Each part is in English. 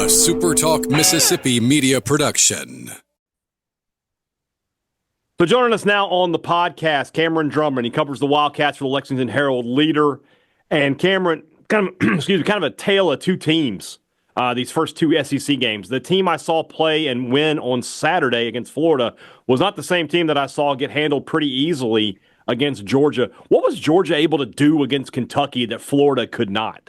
SuperTalk Mississippi Media production. So joining us now on the podcast, Cameron Drummond. He covers the Wildcats for the Lexington Herald-Leader. And Cameron, kind of a tale of two teams, these first two SEC games. The team I saw play and win on Saturday against Florida was not the same team that I saw get handled pretty easily against Georgia. What was Georgia able to do against Kentucky that Florida could not?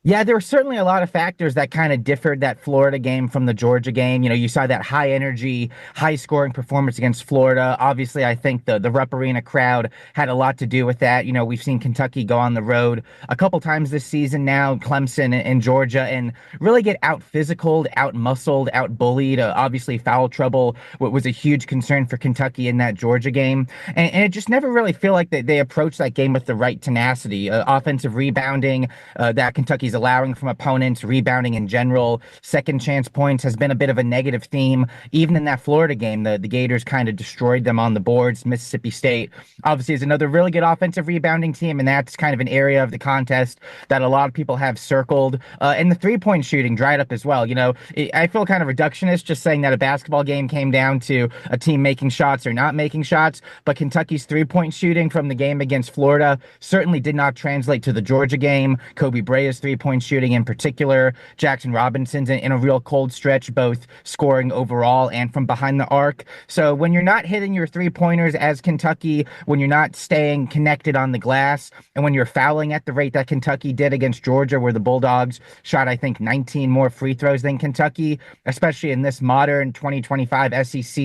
Yeah, there were certainly a lot of factors that kind of differed that Florida game from the Georgia game. You know, you saw that high energy, high scoring performance against Florida. Obviously, I think the Rupp Arena crowd had a lot to do with that. You know, we've seen Kentucky go on the road a couple times this season now, Clemson and Georgia, and really get out physicaled, out muscled, out bullied. Obviously, foul trouble was a huge concern for Kentucky in that Georgia game. And it just never really feel like they approached that game with the right tenacity. Offensive rebounding that Kentucky's allowing from opponents, rebounding in general, second chance points has been a bit of a negative theme. Even in that Florida game, the Gators kind of destroyed them on the boards. Mississippi State obviously is another really good offensive rebounding team, and that's kind of an area of the contest that a lot of people have circled. And the three-point shooting dried up as well. You know, I feel kind of reductionist just saying that a basketball game came down to a team making shots or not making shots, but Kentucky's three-point shooting from the game against Florida certainly did not translate to the Georgia game. Kobe Brea's three-point shooting in particular, Jackson Robinson's in a real cold stretch, both scoring overall and from behind the arc. So when you're not hitting your three-pointers as Kentucky, when you're not staying connected on the glass, and when you're fouling at the rate that Kentucky did against Georgia, where the Bulldogs shot, I think, 19 more free throws than Kentucky, especially in this modern 2025 SEC,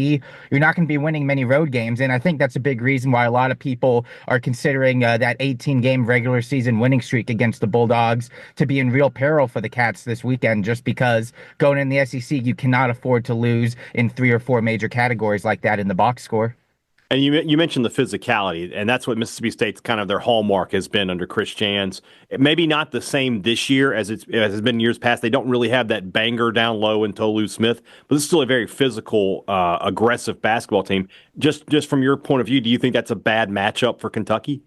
you're not going to be winning many road games. And I think that's a big reason why a lot of people are considering that 18-game regular season winning streak against the Bulldogs to be in real peril for the Cats this weekend, just because going in the SEC, you cannot afford to lose in 3 or 4 major categories like that in the box score. And you mentioned the physicality, and that's what Mississippi State's kind of their hallmark has been under Chris Jans. Maybe not the same this year as it's been in years past. They don't really have that banger down low in Tolu Smith, but this is still a very physical, aggressive basketball team. Just from your point of view, do you think that's a bad matchup for Kentucky?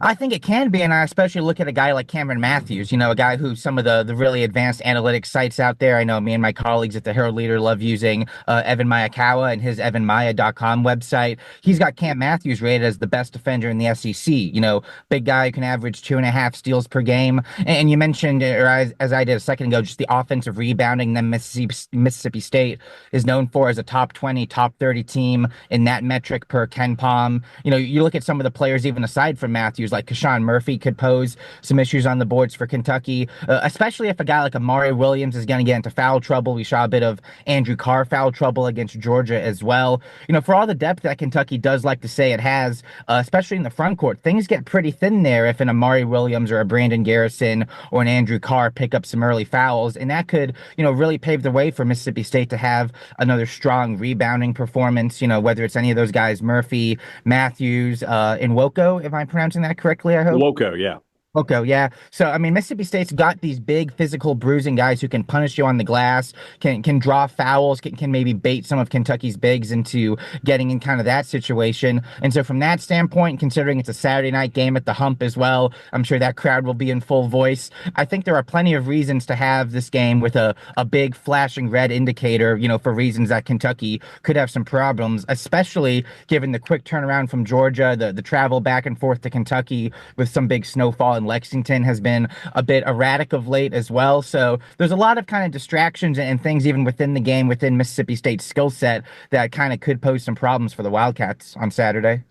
I think it can be, and I especially look at a guy like Cameron Matthews, you know, a guy who some of the really advanced analytics sites out there, I know me and my colleagues at the Herald-Leader love using Evan Mayakawa and his evanmaya.com website. He's got Cam Matthews rated as the best defender in the SEC. You know, big guy who can average 2.5 steals per game. And you mentioned, or as I did a second ago, just the offensive rebounding that Mississippi State is known for as a top 20, top 30 team in that metric per Ken Palm. You know, you look at some of the players even aside from Matthews, like Kashawn Murphy could pose some issues on the boards for Kentucky, especially if a guy like Amari Williams is going to get into foul trouble. We saw a bit of Andrew Carr foul trouble against Georgia as well. You know, for all the depth that Kentucky does like to say it has, especially in the front court, things get pretty thin there if an Amari Williams or a Brandon Garrison or an Andrew Carr pick up some early fouls. And that could, you know, really pave the way for Mississippi State to have another strong rebounding performance, you know, whether it's any of those guys, Murphy, Matthews, and Woko, if I'm pronouncing that correctly, I hope. Woko, yeah. Okay, yeah. So, I mean, Mississippi State's got these big physical bruising guys who can punish you on the glass, can draw fouls, can maybe bait some of Kentucky's bigs into getting in kind of that situation. And so from that standpoint, considering it's a Saturday night game at the Hump as well, I'm sure that crowd will be in full voice. I think there are plenty of reasons to have this game with a big flashing red indicator, you know, for reasons that Kentucky could have some problems, especially given the quick turnaround from Georgia, the travel back and forth to Kentucky with some big snowfall, and Lexington has been a bit erratic of late as well. So there's a lot of kind of distractions and things even within the game, within Mississippi State's skill set, that kind of could pose some problems for the Wildcats on Saturday.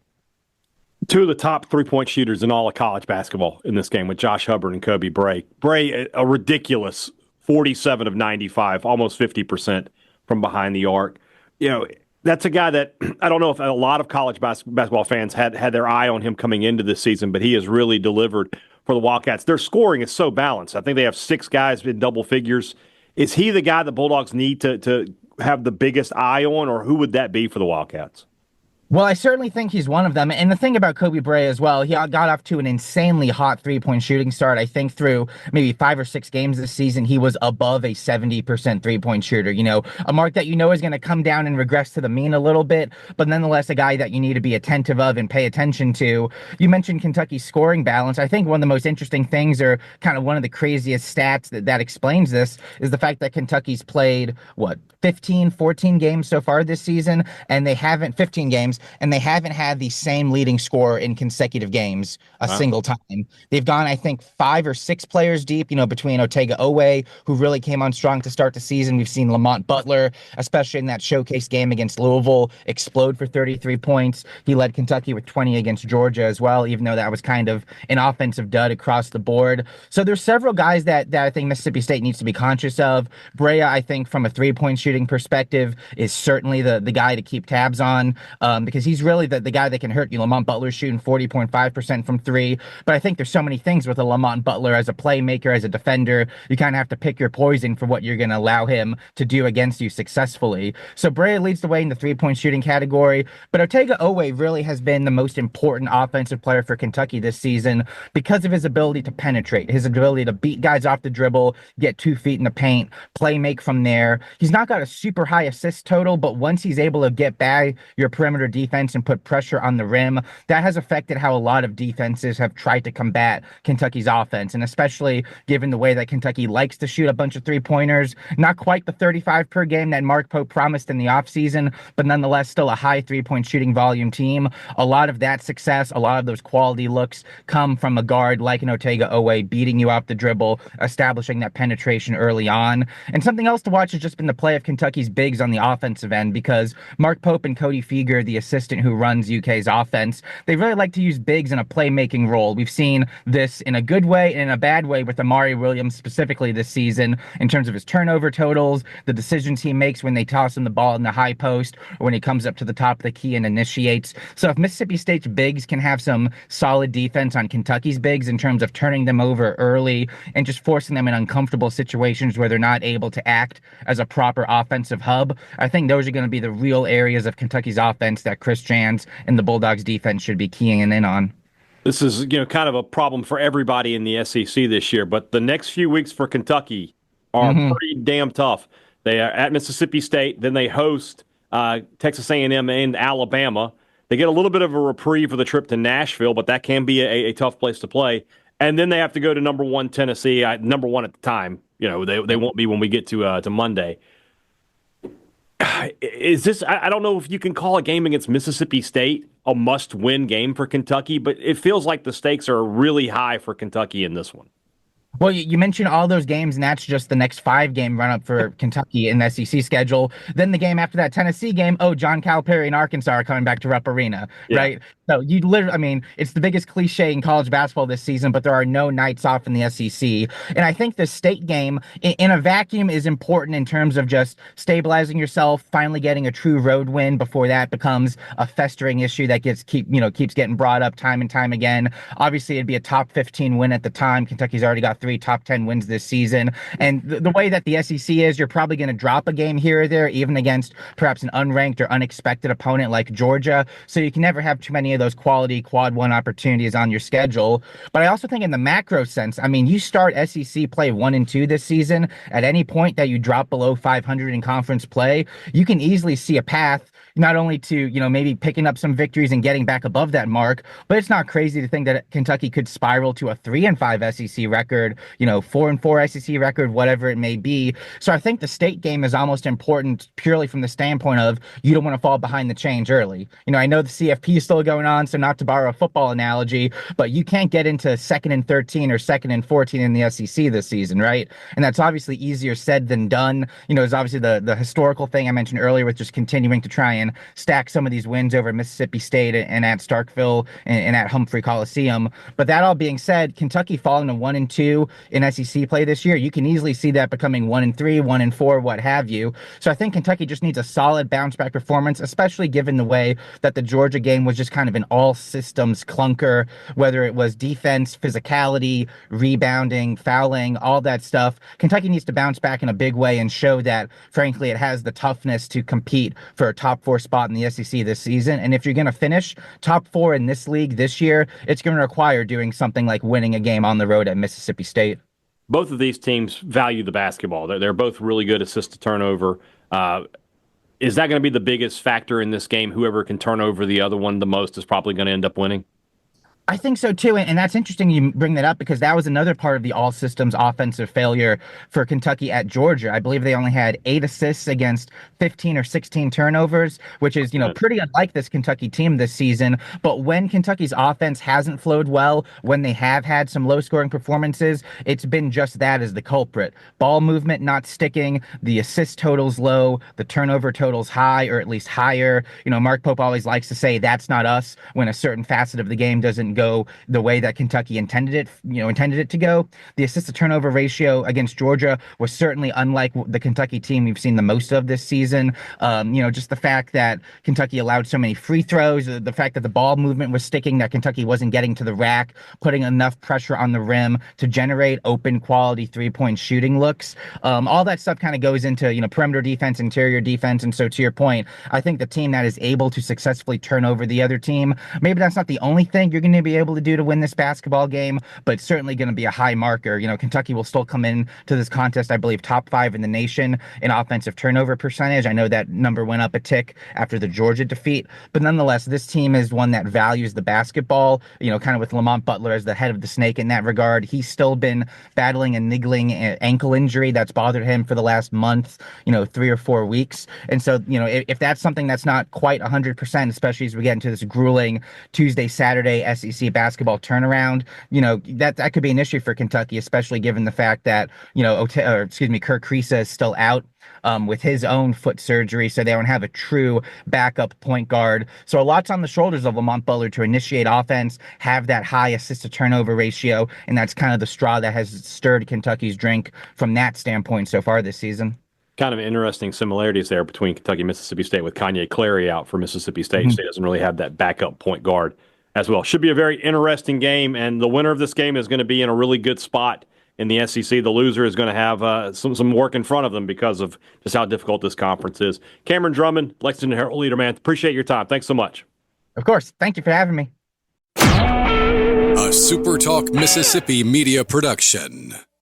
Two of the top three-point shooters in all of college basketball in this game with Josh Hubbard and Kobe Bray. Bray, a ridiculous 47 of 95, almost 50% from behind the arc. You know, that's a guy that I don't know if a lot of college basketball fans had their eye on him coming into this season, but he has really delivered for the Wildcats. Their scoring is so balanced. I think they have 6 guys in double figures. Is he the guy the Bulldogs need to have the biggest eye on, or who would that be for the Wildcats? Well, I certainly think he's one of them. And the thing about Kobe Bray as well, he got off to an insanely hot three-point shooting start. I think through maybe 5 or 6 games this season, he was above a 70% three-point shooter. A mark that is going to come down and regress to the mean a little bit, but nonetheless a guy that you need to be attentive of and pay attention to. You mentioned Kentucky's scoring balance. I think one of the most interesting things, or kind of one of the craziest stats that explains this, is the fact that Kentucky's played, 14 games so far this season, and they haven't 15 games, and they haven't had the same leading scorer in consecutive games single time. They've gone, I think, 5 or 6 players deep, between Otega Owe, who really came on strong to start the season. We've seen Lamont Butler, especially in that showcase game against Louisville, explode for 33 points. He led Kentucky with 20 against Georgia as well, even though that was kind of an offensive dud across the board. So there's several guys that I think Mississippi State needs to be conscious of. Brea, I think, from a three-point shooting perspective, is certainly the guy to keep tabs on, because he's really the guy that can hurt you. Lamont Butler's shooting 40.5% from three, but I think there's so many things with a Lamont Butler as a playmaker, as a defender. You kind of have to pick your poison for what you're going to allow him to do against you successfully. So Brea leads the way in the three-point shooting category, but Otega Owe really has been the most important offensive player for Kentucky this season because of his ability to penetrate, his ability to beat guys off the dribble, get 2 feet in the paint, play make from there. He's not got a super high assist total, but once he's able to get by your perimeter defense and put pressure on the rim, that has affected how a lot of defenses have tried to combat Kentucky's offense, and especially given the way that Kentucky likes to shoot a bunch of three-pointers. Not quite the 35 per game that Mark Pope promised in the offseason, but nonetheless still a high three-point shooting volume team. A lot of that success, a lot of those quality looks come from a guard like an Otega Owe beating you off the dribble, establishing that penetration early on. And something else to watch has just been the play of Kentucky's bigs on the offensive end, because Mark Pope and Cody Feger, the assistant who runs UK's offense, they really like to use bigs in a playmaking role. We've seen this in a good way and in a bad way with Amari Williams specifically this season in terms of his turnover totals, the decisions he makes when they toss him the ball in the high post or when he comes up to the top of the key and initiates. So if Mississippi State's bigs can have some solid defense on Kentucky's bigs in terms of turning them over early and just forcing them in uncomfortable situations where they're not able to act as a proper offensive hub, I think those are going to be the real areas of Kentucky's offense that Chris Jans and the Bulldogs defense should be keying in on. This is, kind of a problem for everybody in the SEC this year, but the next few weeks for Kentucky are pretty damn tough. They are at Mississippi State, then they host Texas A&M and Alabama. They get a little bit of a reprieve for the trip to Nashville, but that can be a tough place to play. And then they have to go to number 1 Tennessee, number 1 at the time. They won't be when we get to Monday. Is this? I don't know if you can call a game against Mississippi State a must-win game for Kentucky, but it feels like the stakes are really high for Kentucky in this one. Well, you mentioned all those games, and that's just the next 5-game run-up for Kentucky in the SEC schedule. Then the game after that Tennessee game, John Calipari and Arkansas are coming back to Rupp Arena, right? So you literally, it's the biggest cliche in college basketball this season, but there are no nights off in the SEC. And I think the state game in a vacuum is important in terms of just stabilizing yourself, finally getting a true road win before that becomes a festering issue that keeps getting brought up time and time again. Obviously, it'd be a top 15 win at the time. Kentucky's already got 3 top 10 wins this season. And the way that the SEC is, you're probably going to drop a game here or there, even against perhaps an unranked or unexpected opponent like Georgia. So you can never have too many of those quality quad 1 opportunities on your schedule. But I also think in the macro sense, you start SEC play 1 and 2 this season. At any point that you drop below 500 in conference play, you can easily see a path not only to, maybe picking up some victories and getting back above that mark, but it's not crazy to think that Kentucky could spiral to a 3-5 SEC record, 4-4 SEC record, whatever it may be. So I think the state game is almost important purely from the standpoint of you don't want to fall behind the change early. I know the CFP is still going on, so not to borrow a football analogy, but you can't get into 2nd and 13 or 2nd and 14 in the SEC this season, right? And that's obviously easier said than done. There's obviously the historical thing I mentioned earlier with just continuing to try and stack some of these wins over Mississippi State and at Starkville and at Humphrey Coliseum. But that all being said, Kentucky falling to 1 and 2 in SEC play this year, you can easily see that becoming 1 and 3, 1 and 4, what have you. So I think Kentucky just needs a solid bounce back performance, especially given the way that the Georgia game was just kind of an all systems clunker, whether it was defense, physicality, rebounding, fouling, all that stuff. Kentucky needs to bounce back in a big way and show that, frankly, it has the toughness to compete for a top 4 spot in the SEC this season. And if you're going to finish top 4 in this league this year, it's going to require doing something like winning a game on the road at Mississippi State. Both of these teams value the basketball. They're both really good assist to turnover. Is that going to be the biggest factor in this game? Whoever can turn over the other one the most is probably going to end up winning. I think so too, and that's interesting you bring that up because that was another part of the all systems offensive failure for Kentucky at Georgia. I believe they only had 8 assists against 15 or 16 turnovers, which is, pretty unlike this Kentucky team this season. But when Kentucky's offense hasn't flowed well, when they have had some low scoring performances, it's been just that as the culprit. Ball movement not sticking, the assist totals low, the turnover totals high or at least higher. Mark Pope always likes to say that's not us when a certain facet of the game doesn't go the way that Kentucky intended it to go. The assist to turnover ratio against Georgia was certainly unlike the Kentucky team we've seen the most of this season. Just the fact that Kentucky allowed so many free throws, the fact that the ball movement was sticking, that Kentucky wasn't getting to the rack, putting enough pressure on the rim to generate open quality 3-point shooting looks. All that stuff kind of goes into, perimeter defense, interior defense. And so to your point, I think the team that is able to successfully turn over the other team, maybe that's not the only thing you're going to be able to do to win this basketball game, but it's certainly going to be a high marker. Kentucky will still come in to this contest, I believe, top 5 in the nation in offensive turnover percentage. I know that number went up a tick after the Georgia defeat, but nonetheless, this team is one that values the basketball, kind of with Lamont Butler as the head of the snake in that regard. He's still been battling a niggling ankle injury that's bothered him for the last month, 3 or 4 weeks. And so, if that's something that's not quite 100%, especially as we get into this grueling Tuesday, Saturday SEC basketball turnaround, that could be an issue for Kentucky, especially given the fact that, Kirk Kriisa is still out with his own foot surgery, so they don't have a true backup point guard. So a lot's on the shoulders of Lamont Butler to initiate offense, have that high assist to turnover ratio, and that's kind of the straw that has stirred Kentucky's drink from that standpoint so far this season. Kind of interesting similarities there between Kentucky and Mississippi State with Kanye Clary out for Mississippi State. Mm-hmm. State doesn't really have that backup point guard as well. Should be a very interesting game, and the winner of this game is going to be in a really good spot in the SEC. The loser is going to have some work in front of them because of just how difficult this conference is. Cameron Drummond, Lexington Herald-Leader, man, appreciate your time. Thanks so much. Of course. Thank you for having me. A SuperTalk Mississippi Media production.